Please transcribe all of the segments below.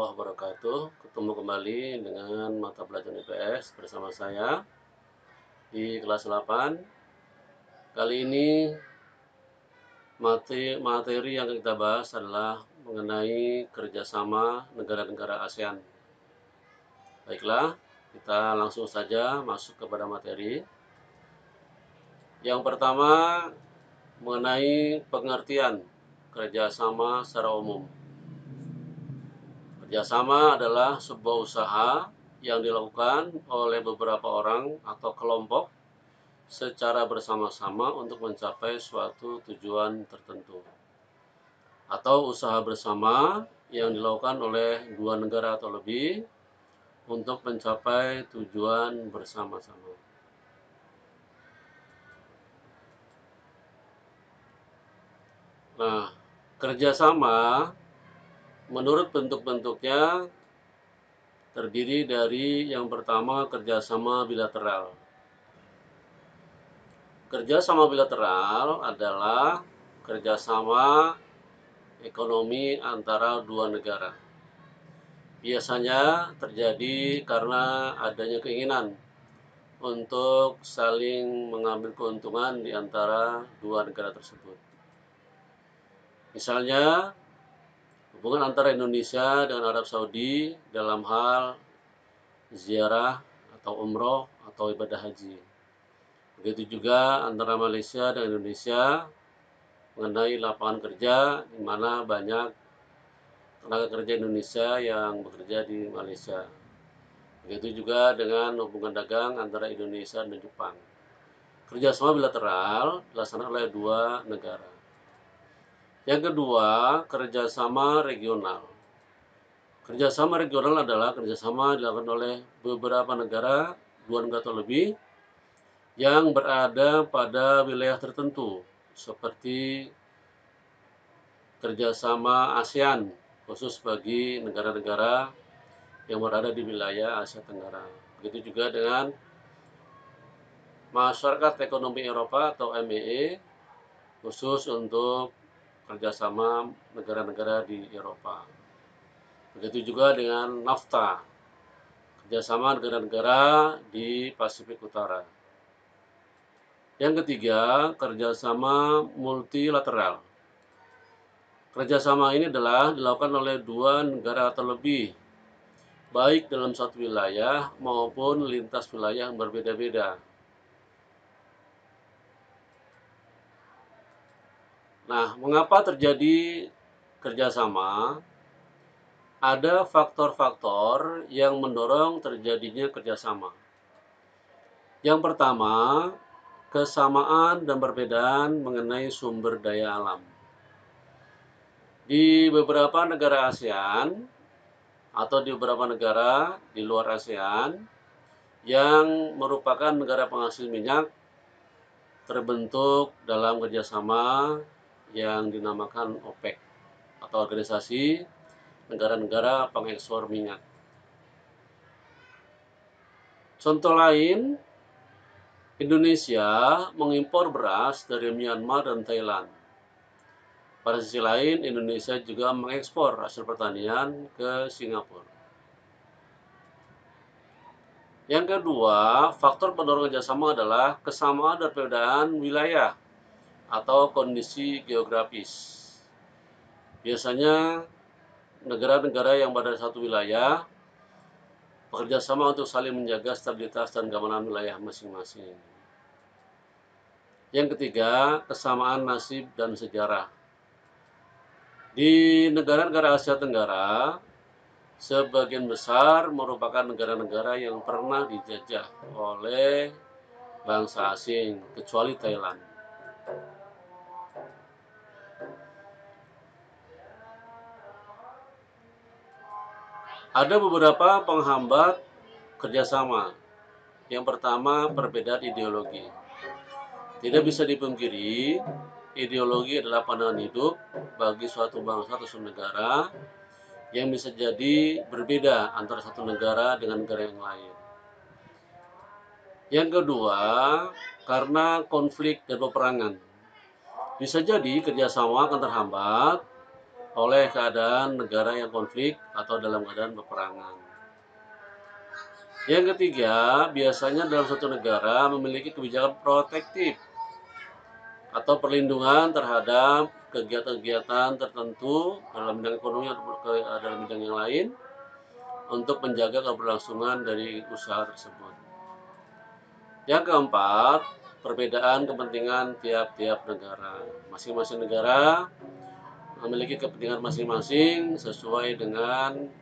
warahmatullahi wabarakatuh. Ketemu kembali dengan mata pelajaran IPS bersama saya di kelas 8. Kali ini materi yang kita bahas adalah mengenai kerjasama negara-negara ASEAN. Baiklah, kita langsung saja masuk kepada materi. Yang pertama, mengenai pengertian kerjasama secara umum. Kerjasama adalah sebuah usaha yang dilakukan oleh beberapa orang atau kelompok secara bersama-sama untuk mencapai suatu tujuan tertentu. Atau usaha bersama yang dilakukan oleh dua negara atau lebih untuk mencapai tujuan bersama-sama. Nah, kerjasama menurut bentuk-bentuknya terdiri dari yang pertama kerjasama bilateral. Kerjasama bilateral adalah kerjasama ekonomi antara dua negara. Biasanya terjadi karena adanya keinginan untuk saling mengambil keuntungan di antara dua negara tersebut. Misalnya, hubungan antara Indonesia dengan Arab Saudi dalam hal ziarah atau umroh atau ibadah haji. Begitu juga antara Malaysia dan Indonesia mengenai lapangan kerja, di mana banyak tenaga kerja Indonesia yang bekerja di Malaysia. Begitu juga dengan hubungan dagang antara Indonesia dan Jepang. Kerjasama bilateral dilaksanakan oleh dua negara. Yang kedua, kerjasama regional. Kerjasama regional adalah kerjasama dilakukan oleh beberapa negara, dua negara atau lebih, yang berada pada wilayah tertentu, seperti kerjasama ASEAN, khusus bagi negara-negara yang berada di wilayah Asia Tenggara. Begitu juga dengan Masyarakat Ekonomi Eropa atau MEE, khusus untuk kerjasama negara-negara di Eropa. Begitu juga dengan NAFTA, kerjasama negara-negara di Pasifik Utara. Yang ketiga, kerjasama multilateral. Kerjasama ini adalah dilakukan oleh dua negara atau lebih, baik dalam satu wilayah maupun lintas wilayah yang berbeda-beda. Nah, mengapa terjadi kerjasama? Ada faktor-faktor yang mendorong terjadinya kerjasama. Yang pertama, kesamaan dan perbedaan mengenai sumber daya alam. Di beberapa negara ASEAN atau di beberapa negara di luar ASEAN yang merupakan negara penghasil minyak terbentuk dalam kerjasama yang dinamakan OPEC atau Organisasi Negara-Negara Pengekspor Minyak. Contoh lain, Indonesia mengimpor beras dari Myanmar dan Thailand. Pada sisi lain, Indonesia juga mengekspor hasil pertanian ke Singapura. Yang kedua, faktor pendorong kerjasama adalah kesamaan dan perbedaan wilayah atau kondisi geografis. Biasanya negara-negara yang berada di satu wilayah bekerja sama untuk saling menjaga stabilitas dan keamanan wilayah masing-masing. Yang ketiga, kesamaan nasib dan sejarah. Di negara-negara Asia Tenggara, sebagian besar merupakan negara-negara yang pernah dijajah oleh bangsa asing, kecuali Thailand. Ada beberapa penghambat kerjasama. Yang pertama, perbedaan ideologi. Tidak bisa dipungkiri, ideologi adalah pandangan hidup bagi suatu bangsa atau suatu negara yang bisa jadi berbeda antara satu negara dengan negara yang lain. Yang kedua, karena konflik dan peperangan. Bisa jadi kerjasama akan terhambat oleh keadaan negara yang konflik atau dalam keadaan peperangan. Yang ketiga, biasanya dalam suatu negara memiliki kebijakan protektif atau perlindungan terhadap kegiatan-kegiatan tertentu dalam bidang ekonomi atau dalam bidang yang lain untuk menjaga keberlangsungan dari usaha tersebut. Yang keempat, perbedaan kepentingan tiap-tiap negara. Masing-masing negara memiliki kepentingan masing-masing sesuai dengan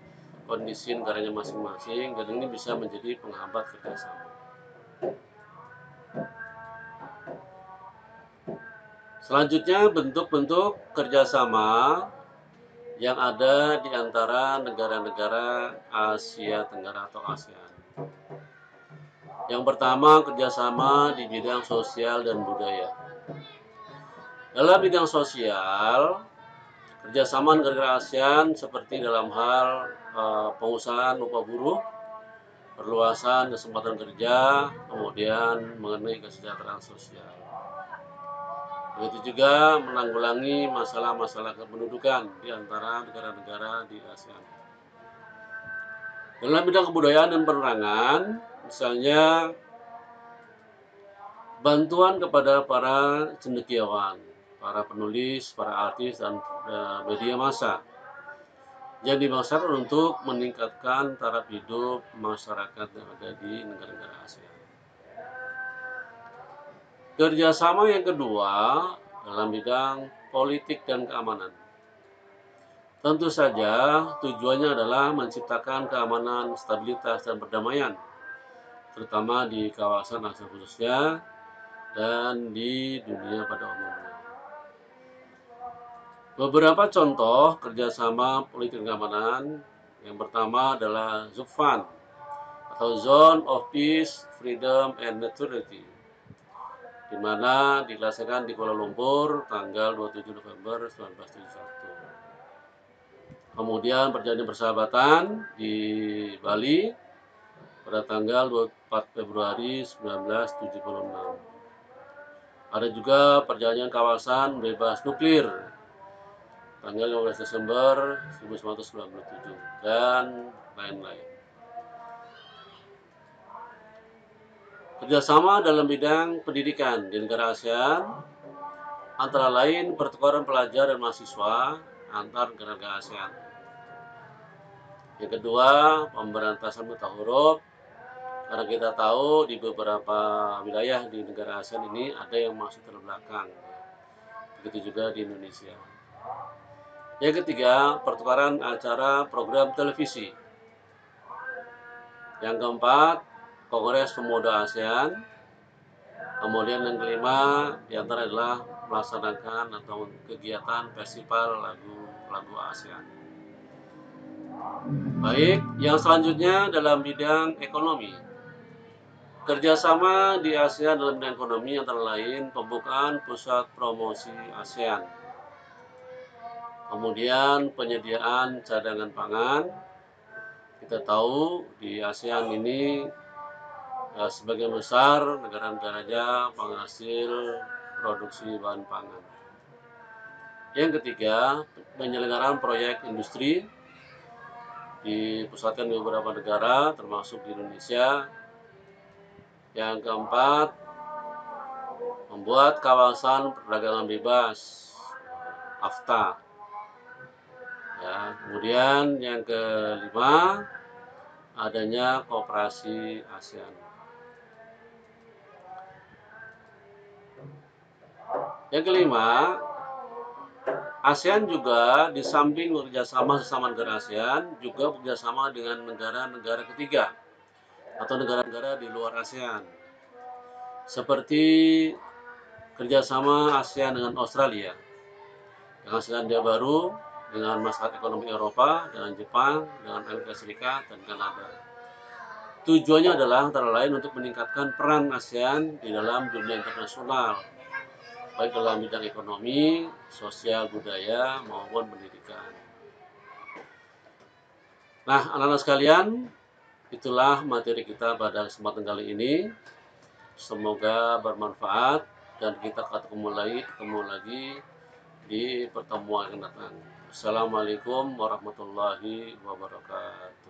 kondisi negaranya masing-masing, dan ini bisa menjadi penghambat kerjasama. Selanjutnya, bentuk-bentuk kerjasama yang ada di antara negara-negara Asia Tenggara atau ASEAN. Yang pertama, kerjasama di bidang sosial dan budaya. Dalam bidang sosial, kerjasama negara ASEAN seperti dalam hal pengusahaan upah buruh, perluasan kesempatan kerja, kemudian mengenai kesejahteraan sosial. Begitu juga menanggulangi masalah-masalah kependudukan di antara negara-negara di ASEAN. Dalam bidang kebudayaan dan penerangan, misalnya bantuan kepada para cendekiawan, para penulis, para artis, dan media massa yang dimaksudkan untuk meningkatkan taraf hidup masyarakat yang ada di negara-negara ASEAN. Kerjasama yang kedua dalam bidang politik dan keamanan. Tentu saja tujuannya adalah menciptakan keamanan, stabilitas, dan perdamaian, terutama di kawasan Asia khususnya dan di dunia pada umumnya. Beberapa contoh kerjasama politik dan keamanan. Yang pertama adalah ZUFAN atau Zone of Peace, Freedom, and Neutrality, di mana dilaksanakan di Kuala Lumpur tanggal 27 November 1971. Kemudian perjanjian persahabatan di Bali pada tanggal 24 Februari 1976. Ada juga perjanjian kawasan bebas nuklir tanggal 15 Desember 1997 dan lain-lain. Kerjasama dalam bidang pendidikan di negara ASEAN antara lain pertukaran pelajar dan mahasiswa antar negara ASEAN. Yang kedua, pemberantasan buta huruf, karena kita tahu di beberapa wilayah di negara ASEAN ini ada yang masih terbelakang. Begitu juga di Indonesia. Yang ketiga, pertukaran acara program televisi. Yang keempat, Kongres Pemuda ASEAN. Kemudian yang kelima, diantara adalah melaksanakan atau kegiatan festival lagu ASEAN. Baik, yang selanjutnya dalam bidang ekonomi. Kerjasama di ASEAN dalam bidang ekonomi antara lain pembukaan pusat promosi ASEAN, kemudian penyediaan cadangan pangan. Kita tahu di ASEAN ini sebagian besar negara-negaranya penghasil produksi bahan pangan. Yang ketiga, penyelenggaraan proyek industri dipusatkan di beberapa negara termasuk di Indonesia. Yang keempat, membuat kawasan perdagangan bebas AFTA. Ya, kemudian yang kelima, adanya kooperasi ASEAN. Yang kelima, ASEAN juga di samping bekerjasama sesama negara ASEAN, juga bekerjasama dengan negara-negara ketiga atau negara-negara di luar ASEAN. Seperti kerjasama ASEAN dengan Australia, dengan Selandia Baru, dengan masyarakat ekonomi Eropa, dengan Jepang, dengan Amerika Serikat, dan Kanada. Tujuannya adalah antara lain untuk meningkatkan peran ASEAN di dalam dunia internasional, baik dalam bidang ekonomi, sosial, budaya, maupun pendidikan. Nah, anak-anak sekalian, itulah materi kita pada kesempatan kali ini. Semoga bermanfaat dan kita ketemu lagi di pertemuan yang akan datang. Assalamualaikum warahmatullahi wabarakatuh.